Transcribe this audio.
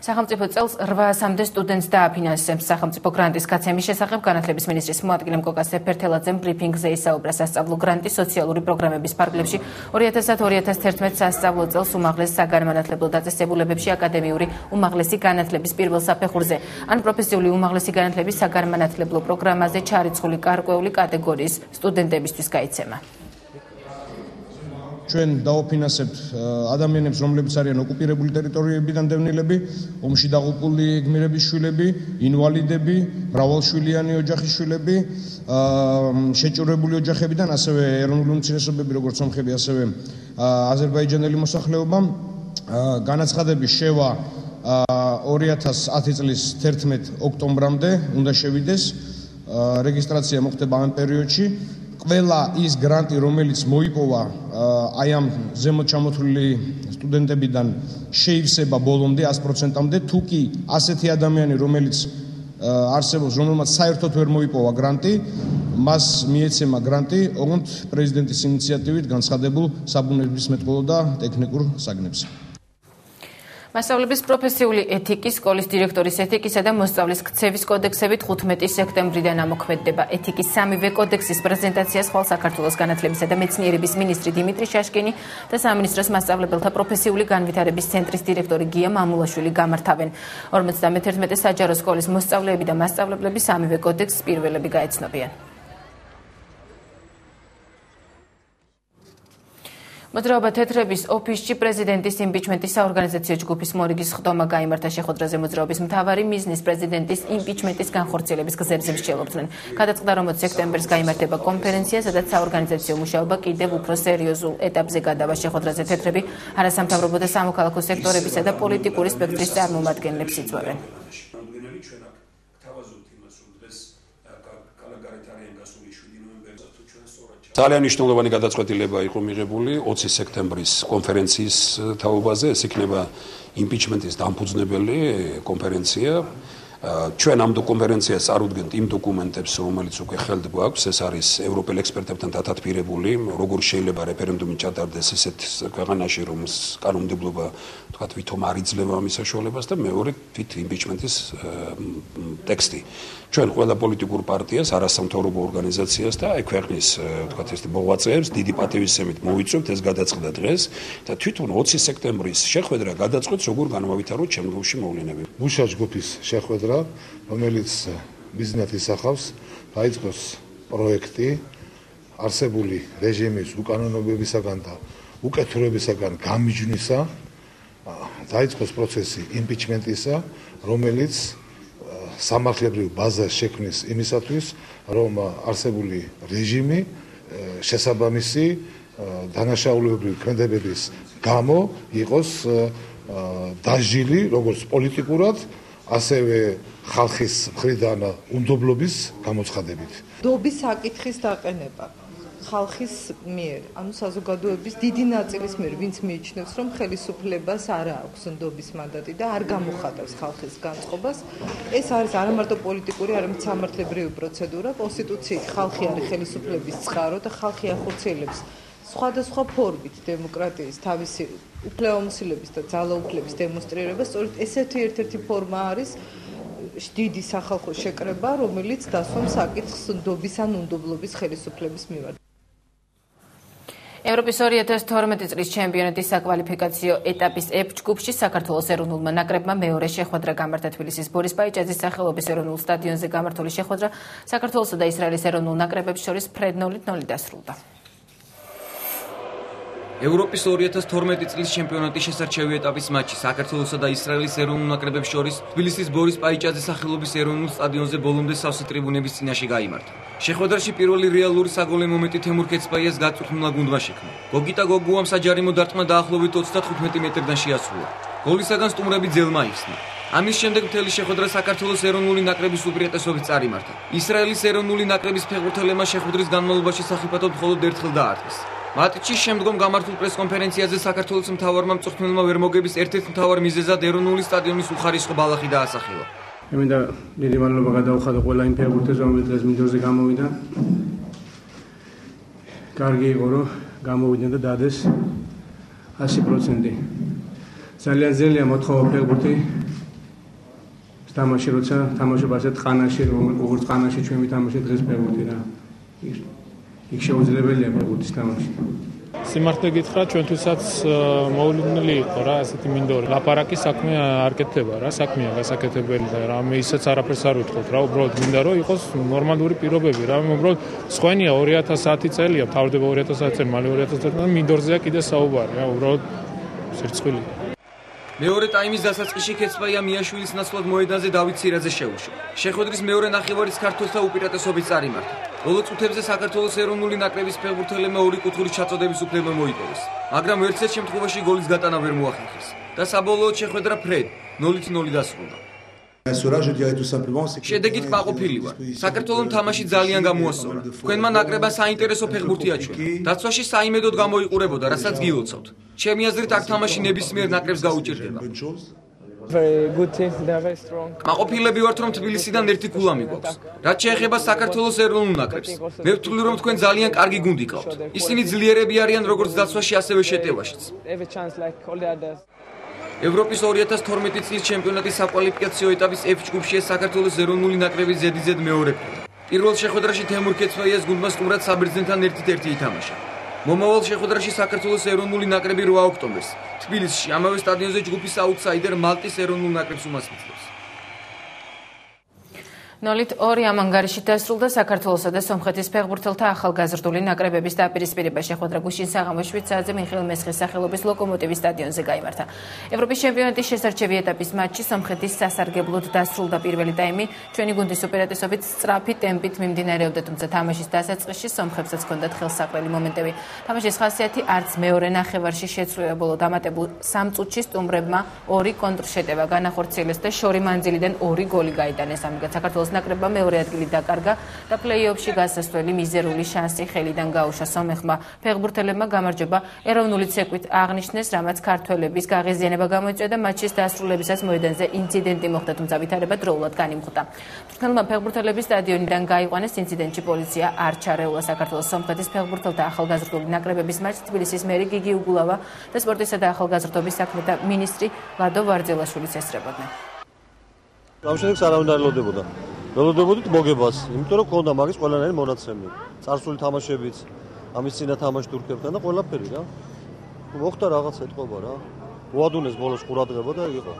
სახელმწიფო წელს 800-მდე სტუდენტს დააფინანსებს. სახელმწიფო გრანტის გაცემის შესახებ განათლების მინისტრის მოადგილე მკოკა სეფერთელაძემ ბრიფინგზე ისაუბრა სასწავლო გრანტის სოციალური პროგრამების ფარგლებში 2010-2011 სასწავლო წელს უმაღლეს საგანმანათლებლო დაწესებულებებში აკადემიური უმაღლესი განათლების პირველ საფეხურზე ან პროფესიული უმაღლესი განათლების საგანმანათლებლო პროგრამაზე ჩარიცხული გარკვეული კატეგორიის სტუდენტებისთვის გაიცემა. ჩვენ დავაფინანსებთ ადამიანებს, რომლებიც არიან ოკუპირებული ტერიტორიებიდან დევნილები, ომში დაღუპული გმირების შვილები, ინვალიდები, მრავალშვილიანი ოჯახის შვილები, შეჭურებული ოჯახებიდან, ასევე ეროვნული უმცირესობები, როგორც სომხები, ასევე აზერბაიჯანელი მოსახლეობა. განაცხადების შევა 2010 წლის 11 ოქტომბრამდე უნდა შევიდეს. რეგისტრაცია მოხდება ამ პერიოდში. ყველა ის გრანტი, რომელიც მოიპოვა აი ამ ზემოთ ჩამოთვლილი სტუდენტებიდან შეივსება ბოლომდე 100%-მდე, თუ კი ასეთი ადამიანი, რომელიც არსებობს, რომელმაც საერთოდ ვერ მოიპოვა გრანტი, მას მიეცემა გრანტი ოღონდ პრეზიდენტის ინიციატივით განცხადებულ საბუნებისმეტყველო და ტექნიკურ საგნებზე. მასწავლებლების პროფესიული ეთიკის, სკოლის დირექტორის ეთიკისა და მოსწავლის ქცევის კოდექსებით 15 სექტემბრიდან ამოქმედდება. ეთიკის სამივე კოდექსის პრეზენტაციას ხვალ საქართველოს განათლებისა და მეცნიერების მინისტრი დიმიტრი შაშკინი და სამინისტროს მასწავლებელთა პროფესიული განვითარების ცენტრის დირექტორი გია მამულაშვილი გამართავენ. 51 საჯარო სკოლის მოსწავლეები და მასწავლებლები სამივე კოდექსის პირველები გაეცნობიან. მოძრაობა თეთრების ოფისში პრეზიდენტის იმპიჩმენტის საორგანიზაციო ჯგუფის მორიგის ხდომა გაიმართა. შეხვედრაზე მოძრაობის მთავარი მიზნის პრეზიდენტის იმპიჩმენტის განხორციელების გზებზე მსჯელობდნენ. გადაწყდა, რომ 20 სექტემბერს გაიმართება კონფერენცია, სადაც საორგანიზაციო მუშაობა კიდევ უფრო სერიოზულ ეტაპზე გადავა. შეხვედრაზე თეთრები არასამთავრობო და სამოქალაქო სექტორებისა და პოლიტიკური სპექტრის წარმომადგენლებს იწვევენ. ძალიან მნიშვნელოვანი გადაწყვეტილება იყო მიღებული 20 სექტემბრის კონფერენციის თაობაზე. ეს იქნება იმპიჩმენტის დამფუძნებელი კონფერენცია. ჩვენ ამ კონფერენციას წარუდგენთ იმ დოკუმენტებს, რომელიც უკვე ხელთ გვაქვს. ეს არის ევროპელ ექსპერტებთან დათათბირებული, როგორ შეიძლება რეფერენდუმი ჩატარდეს ესეთ ქვეყანაში, რომელს კანონმდებლობა თქვათ ვითომ არ იძლევა ამის საშუალებას და მეორე თვით იმპიჩმენტის ტექსტი. ჩვენ ყველა პოლიტიკურ პარტიას, არასამთავრობო ორგანიზაციას და აი ქვეყნის თქვათ ეს მოღვაწეებს დიდი პატივისცემით მოვიწვევთ ეს გადაწყდა დღეს და თვითონ 20 სექტემბრის შეხვედრა გადაწყვეტს, როგორ განვავითაროთ შემდგომში მოვლენები. მუშა ჯგუფის შეხვედრა, რომელიც მიზნად ისახავს დაიწყოს პროექტი არსებული რეჟიმის უკანონოებებისაგან და უკეთურებისაგან გამიჯვნისა, დაიწყოს პროცესი იმპიჩმენტისა, რომელიც სამართლებრივ ბაზას შექმნის იმისათვის, რომ არსებული რეჟიმი შესაბამისი დანაშაულებრივი ქმედებების გამო იყოს დაჟილი როგორც პოლიტიკურად, ასევე ხალხის მხრიდან უნდობლობის გამოცხადებით. დობის საკითხის დაყენება ხალხის მიერ, ანუ საზოგადოების დიდი ნაწილის მიერ, ვინც მიიჩნევს, რომ ხელისუფლებას არ აქვს ნდობის მანდატი და არ გამოხატავს ხალხის განწყობას. ეს არის არა მარტო პოლიტიკური, არამედ სამართლებრივი პროცედურა. კონსტიტუციით ხალხი არის ხელისუფლების წყარო და ხალხი ახორციელებს სხვადასხვა ფორმით დემოკრატიის თავისი უფლებამოსილების და ძალაუფლების დემონსტრირება. სწორედ ესეთი ერთ-ერთი ფორმა არის დიდი სახალხო შეკრება, რომელიც დასვამს საკითხს ნდობის ან უნდობლობის ხელისუფლების მიმართ. ევროპის 2012 წლის ჩემპიონატის საკვალიფიკაციო ეტაპის F ჯგუფში საქართველოს ეროვნულმა ნაკრებმა მეორე შეხვედრა გამართა. თბილისის ბორის პაიჭაძის სახელობის ეროვნულ სტადიონზე გამართული შეხვედრა საქართველოსა და ისრაელის ეროვნულ ნაკრებებს შორის ფრედ 0-0 დასრულდა. ევროპის 2012 წლის ჩემპიონატის შესარჩევი ეტაპის მატჩი საქართველოსა და ისრაელის ეროვნულ ნაკრებებს შორის თბილისის ბორის პაიჭაძის სახელობის ეროვნულ სტადიონზე ბოლომდე სავსე ტრიბუნების წინაშე გაიმართა. შეხვედრაში პირველი რეალური საგოლე მომენტი თემურ ქეცპაიას გაწვრთნილა გუნდმა შექმნა. გოგიტა გოგუამ საჯარიმო დარტყმა დაახლოებით 35 მეტრიდან შეასრულა. გოლისაგან სტუმრები ძელმა იხსნა. ამის შემდეგ მთელი შეხვედრა საქართველოს ეროვნული ნაკრების უპირატესობით წარიმართა. ისრაელის ეროვნული ნაკრების ფეხბურთელებმა შეხვედრის განმავლობაში სახიფათოდ მხოლოდ ერთხელ დაარტყეს. მატჩის შემდგომ გამართულ პრესკონფერენციაზე საქართველოს მთავარმა მწვრთნელმა ვერ მოგების ერთ-ერთ მთავარ მიზეზად ეროვნული სტადიონის უხარისხო ბალახი დაასახელა. მე მინდა დიდი მადლობა გადავხადო ყველა იმ ფეხბურთელს, რომელიც დღეს მინდორზე გამოვიდა. კარგი იყო, რომ გამოვიდნენ და დადეს 100%. ძალიან ძელია მოთხოვა ფეხბურთი თამაში როცა თამაშობ ასეთ ყანაში, როგორც ყანაში ჩვენ ვითამაშეთ დღეს ფეხბურთი რა. იქ შეუძლებელია ფეხბურთის თამაში. სიმართლე გითხრა, ჩვენთვისაც მოულოდნელი იყო რა, ასეთი მინდორი. ლაპარაკი საქმე არ კეთდება რა, საქმეა გასაკეთებელი და რამე ისაც არაფერს არ ვიტყოთ რა, უბრალოდ მინდა რომ იყოს ნორმალური პირობები რა, უბრალოდ სხვენია 2010 წელია, თავდება 2010 წელი, მალე 2010 წელი მინდორზეა კიდე საუბარი რა, უბრალოდ სირცხვილი. მეორე ტაიმის დასაწყისში ქეცბაია მიაშვილის ნაცვლად მოედანზე დავით სირაძე შეუშვა. შეხვედრის მეორე ნახევარის ქართველთა უპირატესობით წარიმართა. ბოლო წუთებზე საქართველოს ეროვნული ნაკრების ფეხბურთელებმა ორი კუთხურის ჩაწოდების უფლება მოიპოვეს, მაგრამ ერთსეთ შემთხვევაში გოლის გატანა ვერ მოახერხეს და საბოლოოდ შეხვედრა ფრედ 0-0 დასრულდა. შედეგით კმაყოფილი ვარ. საქართველოს თამაში ძალიან გამოასწორა. თქვენმა ნაკრებმა საინტერესო ფეხბურთი აჩვენა. დაცვაში საიმედოდ გამოიყურებოდა, რასაც გილოცავთ. ჩემი აზრით აქ თამაში ნებისმიერ ნაკრებს გაუჭირდება. კმაყოფილები ვართ, რომ თბილისიდან ერთი ქულამი გვაქვს. რაც შეეხება საქართველოს ეროვნულ ნაკრებს, მე ვთვლი, რომ თქვენ ძალიან კარგი გუნდი გყავთ. ისინი ძლიერები არიან როგორც დაცვაში, ასევე შეტევაშიც. ევროპის 2012 წლის ჩემპიონატის საკვალიფიკაციო ეტაპის F ჯგუფშია საქართველოს ეროვნული ნაკრების ზედიზედ მეორე ფინალი. პირველ შეხვედრაში თემურ ქეცვაიას გუნდმა სტუმრად საბერძნეთთან 1-1 ითამაშა. მომავალ შეხვედრაში საქართველოს ეროვნული ნაკრები 8 ოქტომბერს თბილისში ამავე სტადიონზე ჯგუფის აუტსაიდერ მალტის ეროვნულ ნაკრებს უმასპინძლებს. 0-2 ამ ანგარიში დასრულდა საქართველოსა და სომხეთის ფეხბურთელთა ახალგაზრდული ნაკრებების დაპირისპირება. შეხვედრა გუშინ საღამოს 7 საათზე მიხეილ მესხის სახელობის ლოკომოტივის სტადიონზე გაიმართა. ევროპის ჩემპიონატის შესარჩევი ეტაპის მატჩი სომხეთის სასარგებლოდ დასრულდა. პირველი ტაიმი ჩვენი გუნდის უპირატესობით სწრაფი ტემპით მიმდინარეობდა, თუმცა თამაშის დასაწყისში სომხებსაც ჰქონდათ ხელსაყრელი მომენტები. თამაშის ხასიათი არც მეორე ნახევარში შეცვლილა. ბოლო დამატებულ 3 წუთში სტუმრებმა 2 კონტრშეტევა განახორციელეს და შორი მანძილიდან 2 გოლი გაიტანეს. ამგვარად საქართველოს ნაკრებმა მეორე ადგილი დაკარგა და პლეი-ოფში გასასვლელი მიზერული შანსი ხელიდან გაუშვა. სომეხმა ფეხბურთელებმა გამარჯვება ეროვნული ცეკვით აღნიშნეს, რამაც ქართველების გაღიზიანება გამოიწვია და მატჩის დასრულებისას მოედანზე ინციდენტი მოხდა, თუმცა ვითარება დროულად განიმხდა. თურქელმა ფეხბურთელების სტადიონიდან გაიყვანეს. ინციდენტში პოლიცია არ ჩარეულა. საქართველოს სომხეთის ფეხბურთელთა ახალგაზრდული ნაკრებების მატჩს თბილისის მერი გიგი უგულავა და სპორტისა და ახალგაზრდობის საქმეთა მინისტრი ლადო ვარძელაშვილიც ესწრებოდნენ. ამ შედეგს არავინ არ ელოდებოდა. ველოდებოდით მოგებას, იმიტომ რომ ქონდა მაგის ყველანაირი მონაცემი. წარსული თამაშებიც, ამის წინა თამაში თურქებთან და ყველაფერი რა. მოხდა რაღაც ეთყობა რა. მოადუნეს ბოლოს ყურადღება და იყო.